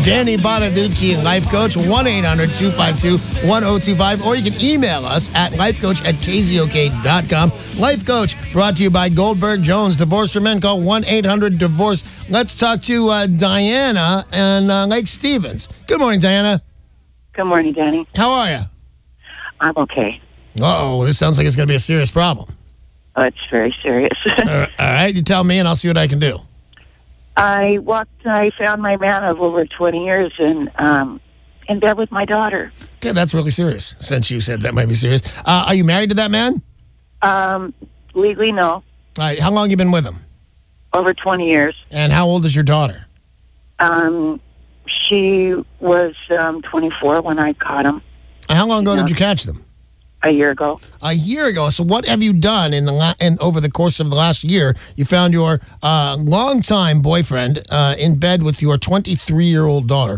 Danny Bonaduce, Life Coach, 1-800-252-1025, or you can email us at lifecoach@kzok.com. Life Coach, brought to you by Goldberg Jones. Divorce for Men, call 1-800-DIVORCE. Let's talk to Diana and Lake Stevens. Good morning, Diana. Good morning, Danny. How are you? I'm okay. Uh-oh, this sounds like it's going to be a serious problem. It's very serious. All right, you tell me and I'll see what I can do. I found my man of over 20 years in bed with my daughter. Okay, that's really serious, since you said that might be serious. Are you married to that man? Legally, no. All right, how long have you been with him? Over 20 years. And how old is your daughter? She was 24 when I caught him. How long ago did you catch them? A year ago. A year ago. So what have you done over the course of the last year? You found your longtime boyfriend in bed with your 23-year-old daughter.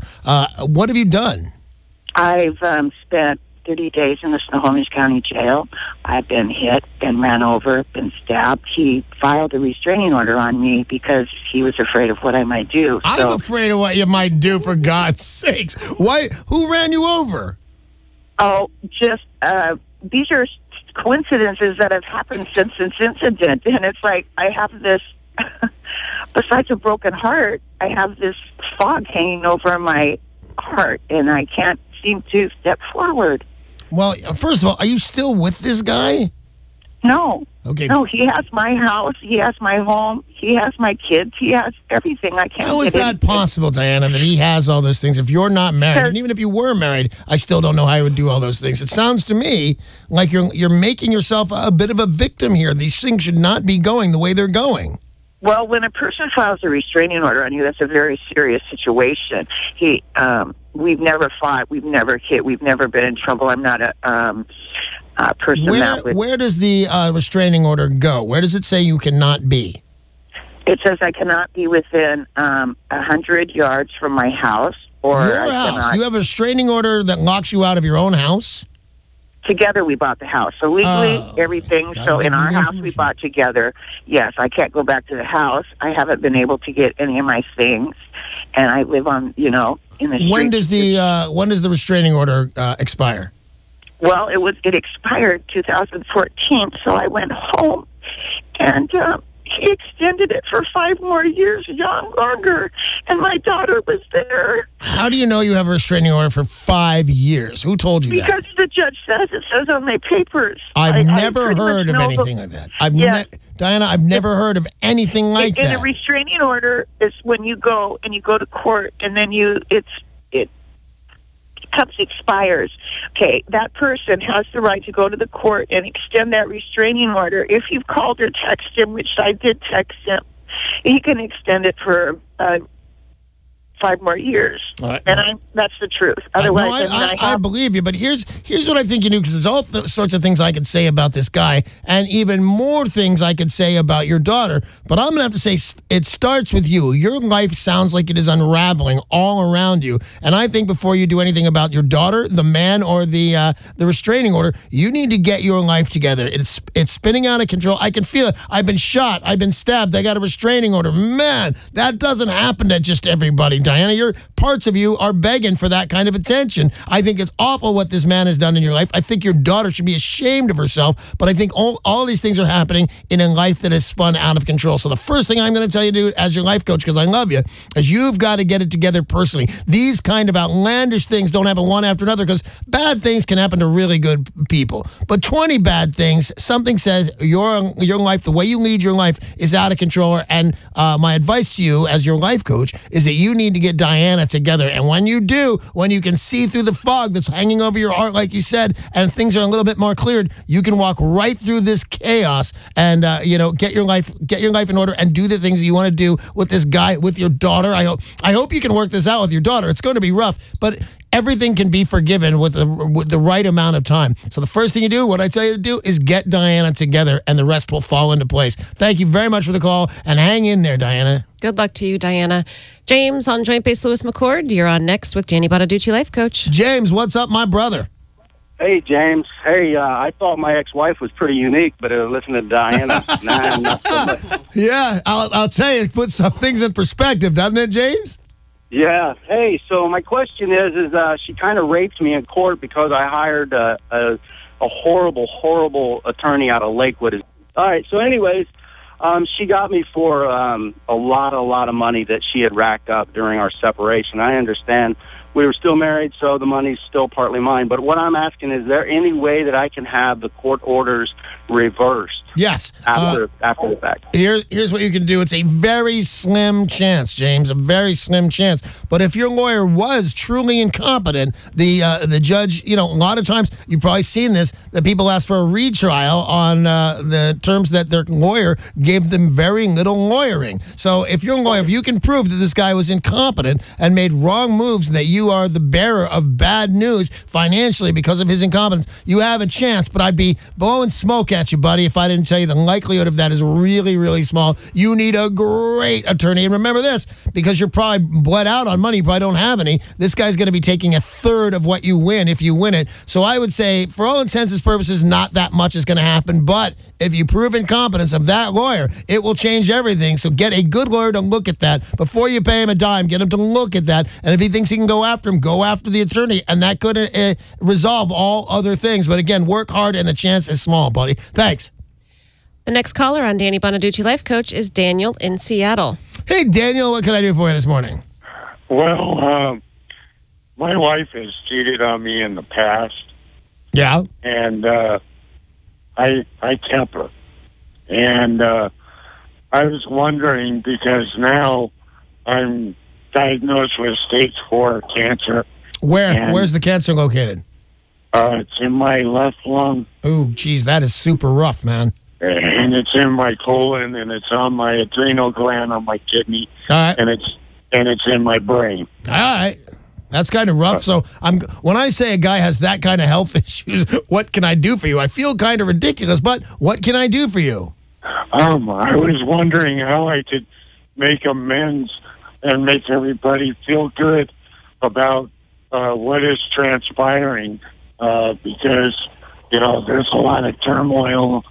What have you done? I've spent 30 days in the Snohomish County Jail. I've been hit, been ran over, been stabbed. He filed a restraining order on me because he was afraid of what I might do. I'm afraid of what you might do, for God's sakes. Why? Who ran you over? Oh, just these are coincidences that have happened since this incident. And it's like I have this, besides a broken heart, I have this fog hanging over my heart, and I can't seem to step forward. Well, first of all, are you still with this guy? No. Okay. No, he has my house. He has my home. He has my kids. He has everything. I can't. How is that possible, Diana, that he has all those things if you're not married? And even if you were married, I still don't know how he would do all those things. It sounds to me like you're making yourself a bit of a victim here. These things should not be going the way they're going. Well, when a person files a restraining order on you, that's a very serious situation. We've never fought. We've never hit. We've never been in trouble. I'm not a person Where does the restraining order go? Where does it say you cannot be? It says I cannot be within 100 yards from my house. Or your house? You have a restraining order that locks you out of your own house? Together we bought the house. So legally, everything. So in our house we bought together. Yes, I can't go back to the house. I haven't been able to get any of my things. And I live on, in the street. When does the restraining order expire? Well, it expired 2014, so I went home, and he extended it for 5 more years longer, and my daughter was there. How do you know you have a restraining order for 5 years? Who told you that? Because the judge says it says on my papers. I've never heard of anything like that. Diana, I've never heard of anything like that. And a restraining order is when you go to court, and then it expires. Okay, that person has the right to go to the court and extend that restraining order. If you've called or texted him, which I did text him, he can extend it for 5 more years. And that's the truth. Otherwise, I believe you, but here's what I think you do, because there's all sorts of things I could say about this guy, and even more things I could say about your daughter, but I'm going to have to say it starts with you. Your life sounds like it is unraveling all around you, and I think before you do anything about your daughter, the man, or the restraining order, you need to get your life together. It's spinning out of control. I can feel it. I've been shot. I've been stabbed. I got a restraining order. Man, that doesn't happen to just everybody. Diana, your parts of you are begging for that kind of attention. I think it's awful what this man has done in your life. I think your daughter should be ashamed of herself, but I think all these things are happening in a life that has spun out of control. So the first thing I'm going to tell you to do as your life coach, because I love you, is you've got to get it together personally. These kind of outlandish things don't happen one after another, because bad things can happen to really good people. But 20 bad things, something says your life, the way you lead your life, is out of control. And my advice to you as your life coach is that you need to get Diana together. And when you do, when you can see through the fog that's hanging over your heart, like you said, and things are a little bit more cleared, you can walk right through this chaos and get your life in order and do the things that you want to do with this guy, with your daughter. I hope you can work this out with your daughter. It's going to be rough, but everything can be forgiven with the right amount of time. So the first thing you do, what I tell you to do, is get Diana together, and the rest will fall into place. Thank you very much for the call, and hang in there, Diana. Good luck to you, Diana. James on Joint Base Lewis McCord. You're on next with Danny Bonaduce, life coach. James, what's up, my brother? Hey, James. Hey, I thought my ex-wife was pretty unique, but listening to Diana, nah, not so much. Yeah, I'll tell you, it puts some things in perspective, doesn't it, James? Yeah. Hey, so my question is she kind of raped me in court because I hired a horrible, horrible attorney out of Lakewood. All right. So, anyways, she got me for a lot of money that she had racked up during our separation. I understand we were still married, so the money's still partly mine. But what I'm asking, is there any way that I can have the court orders reversed? Yes. After the fact. Here's what you can do. It's a very slim chance, James, a very slim chance. But if your lawyer was truly incompetent, the judge, a lot of times, you've probably seen this, that people ask for a retrial on the terms that their lawyer gave them very little lawyering. So if you can prove that this guy was incompetent and made wrong moves, and that you are the bearer of bad news financially because of his incompetence, you have a chance. But I'd be blowing smoke at you, buddy, if I didn't tell you the likelihood of that is really, really small. You need a great attorney. And remember this, because you're probably bled out on money, you probably don't have any. This guy's going to be taking a third of what you win if you win it. So I would say, for all intents and purposes, not that much is going to happen. But if you prove incompetence of that lawyer, it will change everything. So get a good lawyer to look at that. Before you pay him a dime, get him to look at that. And if he thinks he can go after him, go after the attorney. And that could resolve all other things. But again, work hard and the chance is small, buddy. Thanks. The next caller on Danny Bonaduce Life Coach is Daniel in Seattle. Hey, Daniel, what can I do for you this morning? Well, my wife has cheated on me in the past. Yeah. And I kept her. And I was wondering, because now I'm diagnosed with stage 4 cancer. Where's the cancer located? It's in my left lung. Oh, geez, that is super rough, man. And it's in my colon, and it's on my adrenal gland, on my kidney, All right. and it's in my brain. All right. That's kind of rough. So when I say a guy has that kind of health issues, what can I do for you? I feel kind of ridiculous, but what can I do for you? I was wondering how I could make amends and make everybody feel good about what is transpiring, because there's a lot of turmoil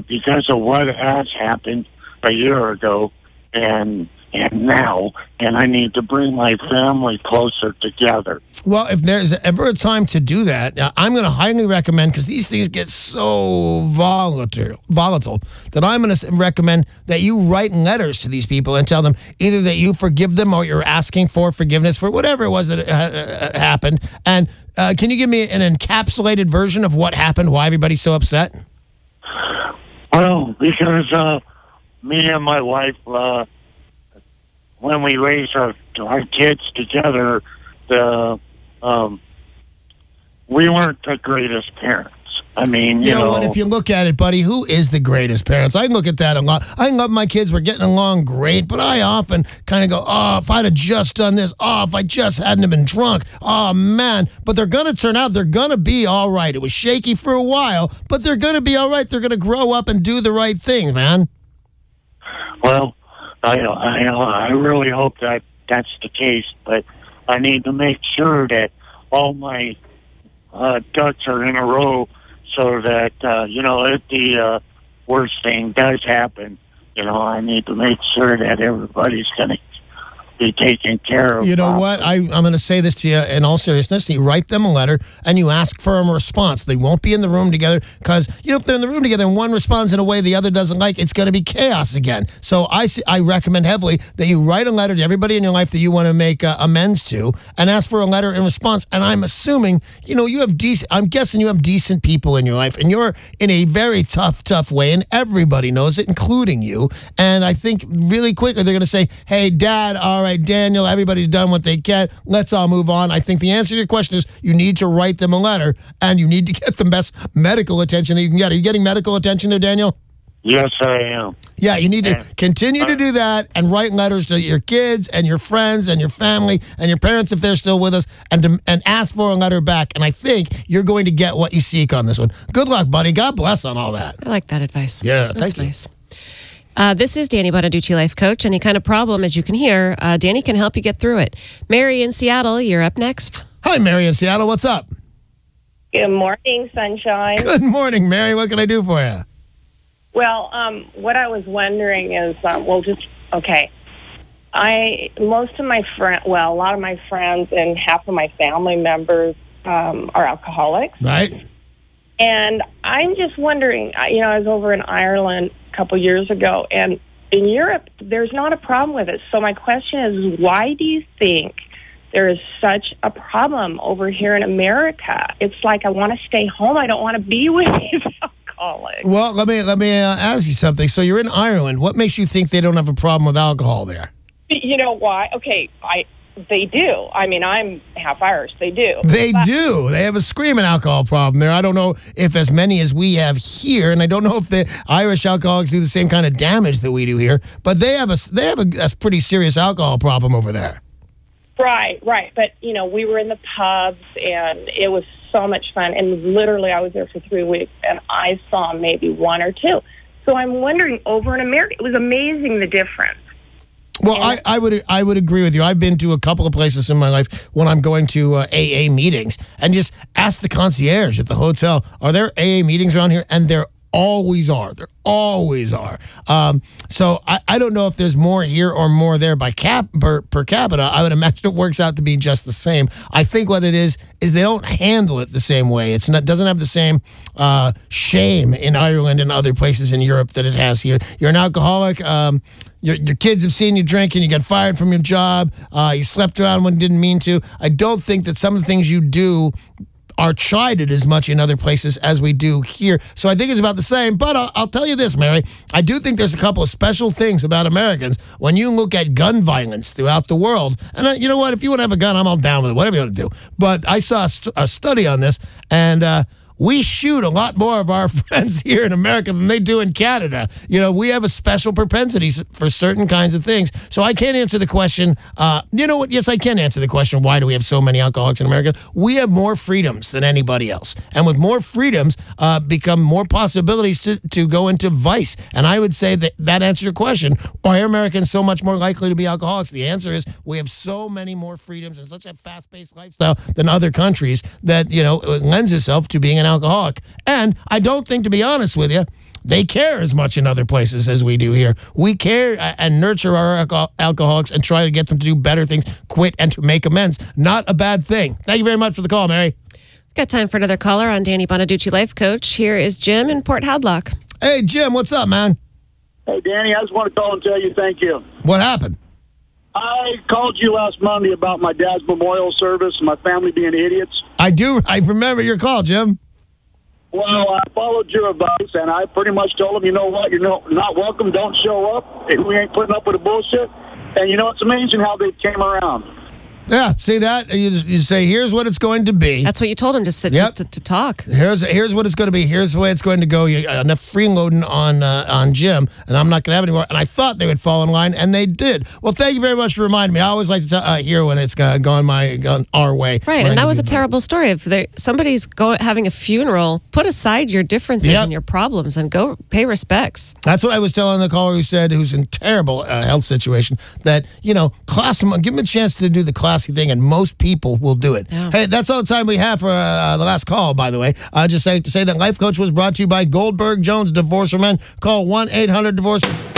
because of what has happened a year ago and now, and I need to bring my family closer together. Well, if there's ever a time to do that, I'm going to highly recommend, because these things get so volatile, that I'm going to recommend that you write letters to these people and tell them either that you forgive them or you're asking for forgiveness for whatever it was that happened. And can you give me an encapsulated version of what happened, why everybody's so upset? Well, because me and my wife, when we raised our kids together, we weren't the greatest parents. I mean, you know what? If you look at it, buddy, who is the greatest parents? I look at that a lot. I love my kids. We're getting along great, but I often kind of go, oh, if I'd have just done this, oh, if I just hadn't have been drunk, oh, man. But they're going to turn out, they're going to be all right. It was shaky for a while, but they're going to be all right. They're going to grow up and do the right thing, man. Well, I really hope that that's the case, but I need to make sure that all my ducks are in a row, so that, if the worst thing does happen, I need to make sure that everybody's going to be taken care of. You know what? I'm going to say this to you in all seriousness. You write them a letter and you ask for a response. They won't be in the room together because, if they're in the room together and one responds in a way the other doesn't like, it's going to be chaos again. So I recommend heavily that you write a letter to everybody in your life that you want to make amends to and ask for a letter in response. And I'm assuming, I'm guessing you have decent people in your life and you're in a very tough way and everybody knows it, including you. And I think really quickly they're going to say, hey, Dad, all right, Daniel, everybody's done what they get. Let's all move on. I think the answer to your question is you need to write them a letter and you need to get the best medical attention that you can get. Are you getting medical attention there, Daniel? Yes, I am. Yeah, you need to continue to do that and write letters to your kids and your friends and your family and your parents if they're still with us and ask for a letter back. And I think you're going to get what you seek on this one. Good luck, buddy. God bless on all that. I like that advice. Yeah, That's thank you. nice. This is Danny Bonaduce, Life Coach. Any kind of problem, as you can hear, Danny can help you get through it. Mary in Seattle, you're up next. Hi, Mary in Seattle. What's up? Good morning, sunshine. Good morning, Mary. What can I do for you? Well, what I was wondering is, Most of my a lot of my friends and half of my family members are alcoholics. Right. And I'm just wondering, I was over in Ireland a couple years ago, and in Europe, there's not a problem with it. So my question is, why do you think there is such a problem over here in America? It's like I want to stay home. I don't want to be with these alcoholics. Well, let me ask you something. So you're in Ireland. What makes you think they don't have a problem with alcohol there? You know why? Okay, they do. I mean, I'm half Irish. They do. They do. They have a screaming alcohol problem there. I don't know if as many as we have here, and I don't know if the Irish alcoholics do the same kind of damage that we do here, but they have a pretty serious alcohol problem over there. Right. But, we were in the pubs, and it was so much fun. And literally, I was there for 3 weeks, and I saw maybe one or two. So I'm wondering, over in America, it was amazing the difference. Well, I would agree with you. I've been to a couple of places in my life when I'm going to AA meetings and just ask the concierge at the hotel, are there AA meetings around here? And there always are. There always are. So I don't know if there's more here or more there by per capita. I would imagine it works out to be just the same. I think what it is they don't handle it the same way. Doesn't have the same shame in Ireland and other places in Europe that it has here. You're an alcoholic. Your kids have seen you drinking. You got fired from your job. You slept around when you didn't mean to. I don't think that some of the things you do are chided as much in other places as we do here. So I think it's about the same. But I'll tell you this, Mary. I do think there's a couple of special things about Americans when you look at gun violence throughout the world. And you know what? If you want to have a gun, I'm all down with it. Whatever you want to do. But I saw a study on this, and we shoot a lot more of our friends here in America than they do in Canada. We have a special propensity for certain kinds of things. So I can't answer the question. You know what? Yes, I can answer the question, why do we have so many alcoholics in America? We have more freedoms than anybody else. And with more freedoms become more possibilities to go into vice. And I would say that answers your question. Why are Americans so much more likely to be alcoholics? The answer is we have so many more freedoms and such a fast-paced lifestyle than other countries that, it lends itself to being an alcoholic. And I don't think, to be honest with you, they care as much in other places as we do here. We care and nurture our alcoholics and try to get them to do better things, quit, and to make amends. Not a bad thing. Thank you very much for the call, Mary. Got time for another caller on Danny Bonaduce, Life Coach. Here is Jim in Port Hadlock. Hey, Jim, what's up, man? Hey, Danny, I just want to call and tell you thank you. What happened? I called you last Monday about my dad's memorial service and my family being idiots. I do. I remember your call, Jim. Well, I followed your advice, and I pretty much told him, you know what, you're not welcome, don't show up. We ain't putting up with the bullshit. And, it's amazing how they came around. Yeah, see that? You say, here's what it's going to be. That's what you told him to sit, Yep. just to talk. Here's what it's going to be. Here's the way it's going to go. You got enough freeloading on Jim, and I'm not going to have any more. And I thought they would fall in line, and they did. Well, thank you very much for reminding me. I always like to hear when it's gone our way. Right, and that was a terrible story. If somebody's having a funeral, put aside your differences and your problems and go pay respects. That's what I was telling the caller who's in terrible health situation, that, class them, give them a chance to do the classy thing, and most people will do it. Yeah. Hey, that's all the time we have for the last call, by the way. Just to say that Life Coach was brought to you by Goldberg Jones Divorce for Men. Call 1-800-DIVORCE.